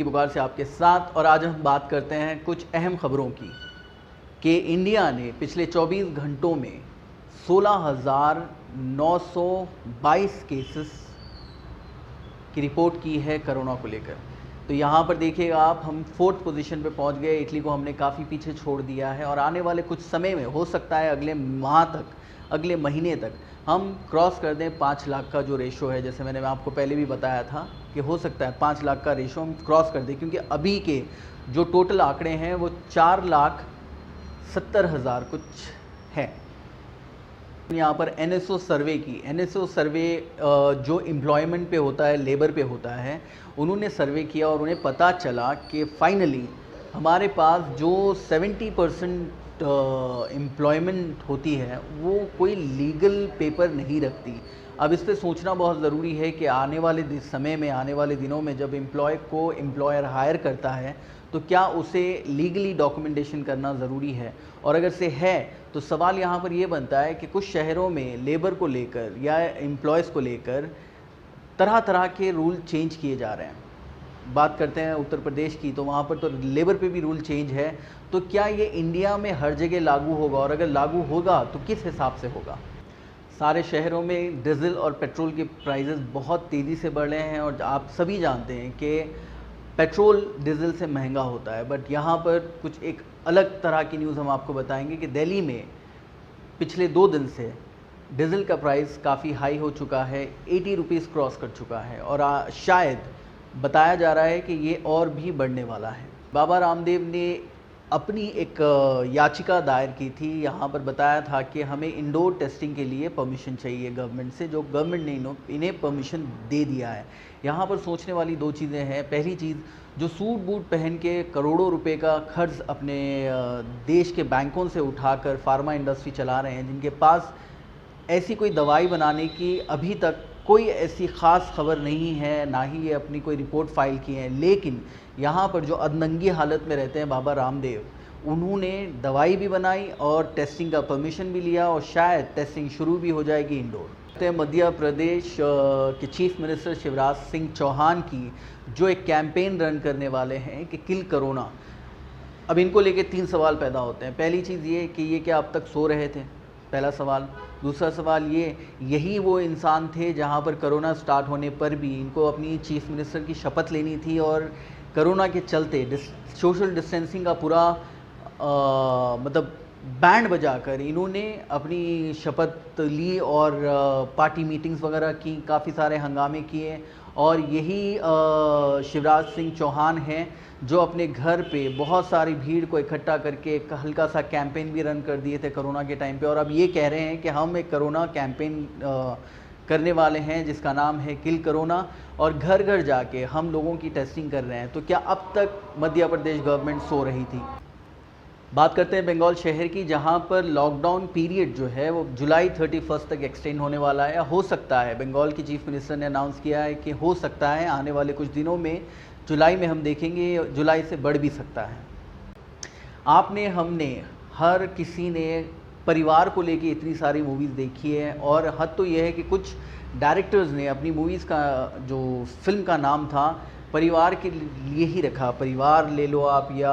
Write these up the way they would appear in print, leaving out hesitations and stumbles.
बुखार से आपके साथ। और आज हम बात करते हैं कुछ अहम खबरों की कि इंडिया ने पिछले 24 घंटों में 16,922 केसेस की रिपोर्ट की है कोरोना को लेकर। तो यहाँ पर देखिएगा आप, हम 4th पोजीशन पे पहुँच गए। इटली को हमने काफ़ी पीछे छोड़ दिया है और आने वाले कुछ समय में हो सकता है अगले माह तक, अगले महीने तक हम क्रॉस कर दें 5 लाख का जो रेशो है। जैसे मैंने आपको पहले भी बताया था कि हो सकता है 5 लाख का रेशो हम क्रॉस कर दें, क्योंकि अभी के जो टोटल आंकड़े हैं वो 4,70,000 कुछ है। यहाँ पर एनएसओ सर्वे की, एनएसओ सर्वे जो एम्प्लॉयमेंट पे होता है, लेबर पे होता है, उन्होंने सर्वे किया और उन्हें पता चला कि फाइनली हमारे पास जो 70% एम्प्लॉयमेंट होती है वो कोई लीगल पेपर नहीं रखती। अब इस पर सोचना बहुत ज़रूरी है कि आने वाले समय में, आने वाले दिनों में जब एम्प्लॉय को एम्प्लॉयर हायर करता है तो क्या उसे लीगली डॉक्यूमेंटेशन करना ज़रूरी है, और अगर से है तो सवाल यहाँ पर ये बनता है कि कुछ शहरों में लेबर को लेकर या एम्प्लॉयज़ को लेकर तरह तरह के रूल चेंज किए जा रहे हैं। बात करते हैं उत्तर प्रदेश की, तो वहाँ पर तो लेबर पे भी रूल चेंज है। तो क्या ये इंडिया में हर जगह लागू होगा, और अगर लागू होगा तो किस हिसाब से होगा? सारे शहरों में डीजल और पेट्रोल के प्राइसेस बहुत तेज़ी से बढ़ रहे हैं और आप सभी जानते हैं कि पेट्रोल डीजल से महंगा होता है। बट यहाँ पर कुछ एक अलग तरह की न्यूज़ हम आपको बताएंगे कि दिल्ली में पिछले 2 दिन से डीजल का प्राइस काफ़ी हाई हो चुका है, 80 रुपीज़ क्रॉस कर चुका है और शायद बताया जा रहा है कि ये और भी बढ़ने वाला है। बाबा रामदेव ने अपनी एक याचिका दायर की थी। यहाँ पर बताया था कि हमें इंडोर टेस्टिंग के लिए परमिशन चाहिए गवर्नमेंट से, जो गवर्नमेंट ने इन्हें परमिशन दे दिया है। यहाँ पर सोचने वाली 2 चीज़ें हैं। पहली चीज़, जो सूट बूट पहन के करोड़ों रुपए का खर्च अपने देश के बैंकों से उठाकर फार्मा इंडस्ट्री चला रहे हैं, जिनके पास ऐसी कोई दवाई बनाने की अभी तक कोई ऐसी ख़ास खबर नहीं है, ना ही ये अपनी कोई रिपोर्ट फाइल की है। लेकिन यहाँ पर जो अधनंगी हालत में रहते हैं बाबा रामदेव, उन्होंने दवाई भी बनाई और टेस्टिंग का परमिशन भी लिया और शायद टेस्टिंग शुरू भी हो जाएगी इंडोर। मध्य प्रदेश के चीफ मिनिस्टर शिवराज सिंह चौहान की जो एक कैंपेन रन करने वाले हैं कि किल कोरोना। अब इनको लेके 3 सवाल पैदा होते हैं। पहली चीज़ ये कि ये क्या अब तक सो रहे थे, पहला सवाल। दूसरा सवाल ये, यही वो इंसान थे जहाँ पर कोरोना स्टार्ट होने पर भी इनको अपनी चीफ मिनिस्टर की शपथ लेनी थी और कोरोना के चलते सोशल डिस्टेंसिंग का पूरा मतलब बैंड बजाकर इन्होंने अपनी शपथ ली और पार्टी मीटिंग्स वगैरह की, काफ़ी सारे हंगामे किए। और यही शिवराज सिंह चौहान हैं जो अपने घर पे बहुत सारी भीड़ को इकट्ठा करके एक हल्का सा कैंपेन भी रन कर दिए थे कोरोना के टाइम पे, और अब ये कह रहे हैं कि हम एक कोरोना कैंपेन करने वाले हैं जिसका नाम है किल कोरोना, और घर घर जाके हम लोगों की टेस्टिंग कर रहे हैं। तो क्या अब तक मध्य प्रदेश गवर्नमेंट सो रही थी? बात करते हैं बंगाल शहर की, जहां पर लॉकडाउन पीरियड जो है वो जुलाई 31 तक एक्सटेंड होने वाला है। हो सकता है, बंगाल की चीफ मिनिस्टर ने अनाउंस किया है कि हो सकता है आने वाले कुछ दिनों में, जुलाई में हम देखेंगे, जुलाई से बढ़ भी सकता है। आपने, हमने, हर किसी ने परिवार को लेके इतनी सारी मूवीज़ देखी है, और हद तो यह है कि कुछ डायरेक्टर्स ने अपनी मूवीज़ का जो फिल्म का नाम था परिवार के लिए ही रखा। परिवार ले लो आप, या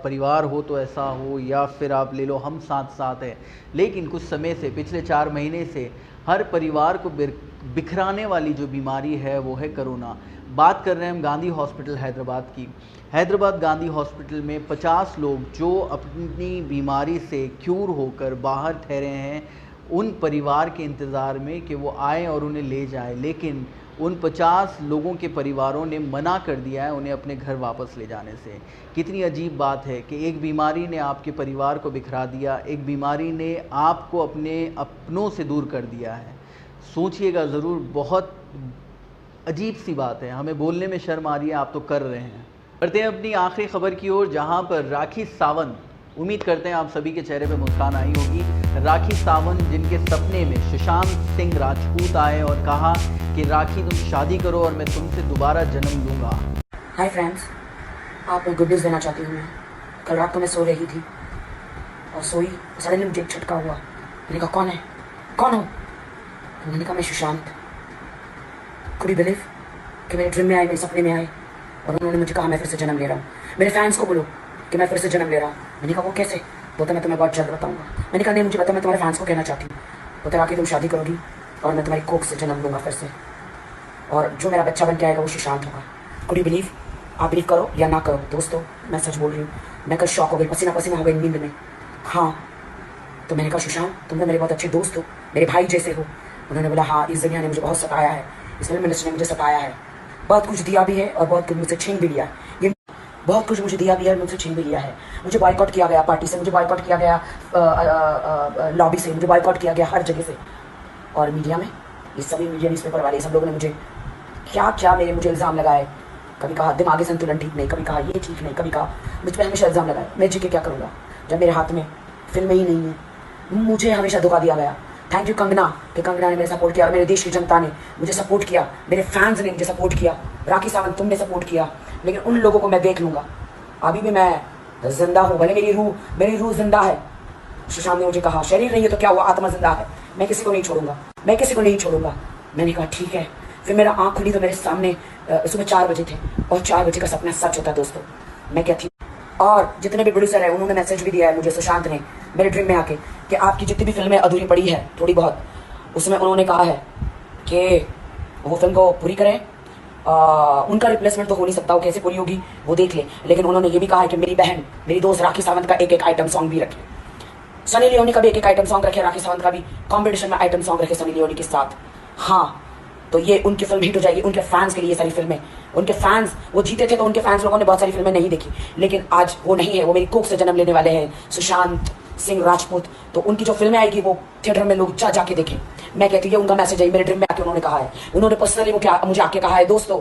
परिवार हो तो ऐसा हो, या फिर आप ले लो हम साथ साथ है। लेकिन कुछ समय से, पिछले 4 महीने से हर परिवार को बिखराने वाली जो बीमारी है वो है कोरोना। बात कर रहे हैं हम गांधी हॉस्पिटल हैदराबाद की। हैदराबाद गांधी हॉस्पिटल में 50 लोग जो अपनी बीमारी से क्यूर होकर बाहर ठहरे हैं, उन परिवार के इंतज़ार में कि वो आए और उन्हें ले जाए। लेकिन उन 50 लोगों के परिवारों ने मना कर दिया है उन्हें अपने घर वापस ले जाने से। कितनी अजीब बात है कि एक बीमारी ने आपके परिवार को बिखरा दिया, एक बीमारी ने आपको अपने अपनों से दूर कर दिया है। सोचिएगा ज़रूर, बहुत अजीब सी बात है, हमें बोलने में शर्म आ रही है, आप तो कर रहे हैं। बढ़ते हैं अपनी आखिरी खबर की ओर, जहां पर राखी सावंत, उम्मीद करते हैं आप सभी के चेहरे पे मुस्कान आई होगी। राखी सावंत जिनके सपने में सुशांत सिंह राजपूत आए और कहा कि राखी तुम शादी करो और मैं तुमसे दोबारा जन्म लूँगा। हाय फ्रेंड्स, आपको गुड न्यूज़ देना चाहती हूँ मैं। कल रात को मैं सो रही थी और सोई सडनली मुझे एक झटका हुआ। मैंने कहा कौन है, कौन हो? मैंने कहा मैं सुशांत। कुड यू बिलीव कि मेरे ड्रीम में आए, मेरे सपने में आए और उन्होंने मुझे कहा मैं फिर से जन्म ले रहा हूँ, मेरे फैंस को बोलो कि मैं फिर से जन्म ले रहा हूँ। मैंने कहा वो कैसे? बोलता मैं तुम्हें बहुत जल्द बताऊँगा। मैंने कहा नहीं मुझे पता, मैं तुम्हारे फैंस को कहना चाहती हूँ। बोलता आके तुम शादी करोगी और मैं तुम्हारी कोख से जन्म लूँगा फिर से, और जो मेरा बच्चा बन के आएगा वो सुशांत होगा। Could you believe? आप बिलीव करो या ना करो दोस्तों, मैं सच बोल रही हूँ। मैं कल शॉक हो गई, पसीना पसीना हो गई नींद में। हाँ, तो मैंने कहा सुशांत तुम तो मेरे बहुत अच्छे दोस्त हो, मेरे भाई जैसे हो। उन्होंने बोला हाँ, इस दुनिया ने मुझे बहुत सताया है, इस फिल्म इंडस्ट्री ने मुझे सताया है, बहुत कुछ दिया भी है और बहुत कुछ मुझसे छीन भी लिया। ये बहुत कुछ मुझे दिया भी है, मुझसे छीन भी लिया है। मुझे बॉयकॉट किया गया पार्टी से, मुझे बॉयकॉट किया गया लॉबी से, मुझे बॉयकॉट किया गया हर जगह से। और मीडिया में ये सभी मीडिया न्यूज़पेपर वाले सब लोगों ने मुझे क्या क्या मुझे इल्ज़ाम लगाए। कभी कहा दिमागी संतुलन ठीक नहीं, कभी कहा ये ठीक नहीं, कभी कहा मुझ पर हमेशा इल्ज़ाम लगाए। मैं जी के क्या करूँगा जब मेरे हाथ में फिल्में ही नहीं है। मुझे हमेशा धोखा दिया गया। थैंक यू कंगना, कि कंगना ने मेरे सपोर्ट किया और मेरे देश की जनता ने मुझे सपोर्ट किया, मेरे फैंस ने मुझे सपोर्ट किया, राखी सावंत तुमने सपोर्ट किया। लेकिन उन लोगों को मैं देख लूँगा। अभी भी मैं जिंदा हूँ, भले मेरी रूह जिंदा है। सुशांत ने मुझे कहा शरीर नहीं है तो क्या हुआ, आत्मा जिंदा है, मैं किसी को नहीं छोड़ूंगा, मैं किसी को नहीं छोड़ूंगा। मैंने कहा ठीक है। फिर मेरा आँख खुली तो मेरे सामने सुबह 4 बजे थे, और 4 बजे का सपना सच होता है दोस्तों। मैं क्या थी, और जितने भी प्रोड्यूसर हैं उन्होंने मैसेज भी दिया है मुझे, सुशांत ने मेरे ड्रीम में आके, कि आपकी जितनी भी फिल्में अधूरी पड़ी है थोड़ी बहुत, उसमें उन्होंने कहा है कि वो फिल्म को पूरी करें। उनका रिप्लेसमेंट तो हो नहीं सकता, वो कैसे पूरी होगी वो देख ले। लेकिन उन्होंने ये भी कहा है कि मेरी बहन, मेरी दोस्त राखी सावंत का एक आइटम सॉन्ग भी रखे, सनी लियोनी का भी एक आइटम सॉन्ग रखे, राखी सावंत का भी कॉम्पिटिशन में आइटम सॉन्ग रखे सनी लियोनी के साथ। हाँ, तो ये उनकी फिल्म हिट हो जाएगी, उनके फैंस के लिए सारी फिल्में। उनके फैंस, वो जीते थे तो उनके फैंस लोगों ने बहुत सारी फिल्में नहीं देखी, लेकिन आज वो नहीं है, वो मेरी कोख से जन्म लेने वाले हैं, सुशांत सिंह राजपूत। तो उनकी जो फिल्में आएगी वो थिएटर में लोग जाके देखें। मैं कहती हूँ उनका मैसेज है, मेरे ड्रीम में आके उन्होंने कहा है, उन्होंने पर्सनली मुझे आके कहा है दोस्तों।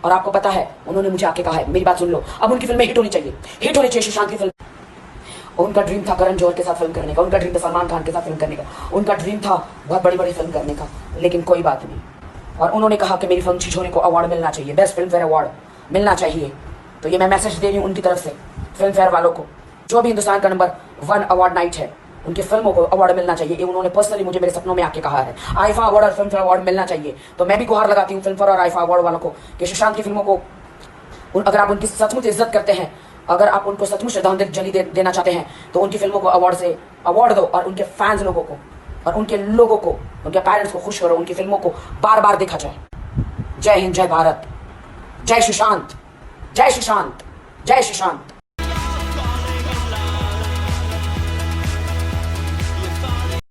और आपको पता है उन्होंने मुझे आके कहा है, मेरी बात सुन लो, अब उनकी फिल्में हिट होनी चाहिए, हिट होनी चाहिए सुशांत की फिल्म। उनका ड्रीम था करण जौहर के साथ फिल्म करने का, उनका ड्रीम था सलमान खान के साथ फिल्म करने का, उनका ड्रीम था बहुत बड़ी बड़ी फिल्म करने का, लेकिन कोई बात नहीं। और उन्होंने कहा कि मेरी फिल्म छिछोरे को अवार्ड मिलना चाहिए, बेस्ट फिल्म फेयर अवार्ड मिलना चाहिए। तो ये मैं मैसेज दे रही हूँ उनकी तरफ से फिल्म फेयर वालों को, जो भी हिंदुस्तान का नंबर 1 अवार्ड नाइट है, उनकी फिल्मों को अवार्ड मिलना चाहिए। ये उन्होंने पर्सनली मुझे मेरे सपनों में आके कहा है। आईफा अवार्ड और फिल्म फेयर अवार्ड मिलना चाहिए। तो मैं भी गुहार लगाती हूँ फिल्म फेयर और आईफा अवार्ड वालों को कि सुशांत की फिल्मों को अगर आप उनकी सचमुच इज्जत करते हैं, अगर आप उनको सचमुच श्रद्धांजलि देना चाहते हैं, तो उनकी फिल्मों को अवार्ड दो, और उनके फैंस लोगों को और उनके लोगों को, उनके पेरेंट्स को खुश करो, उनकी फिल्मों को बार बार देखा जाए। जय हिंद, जय भारत, जय सुशांत, जय सुशांत, जय सुशांत।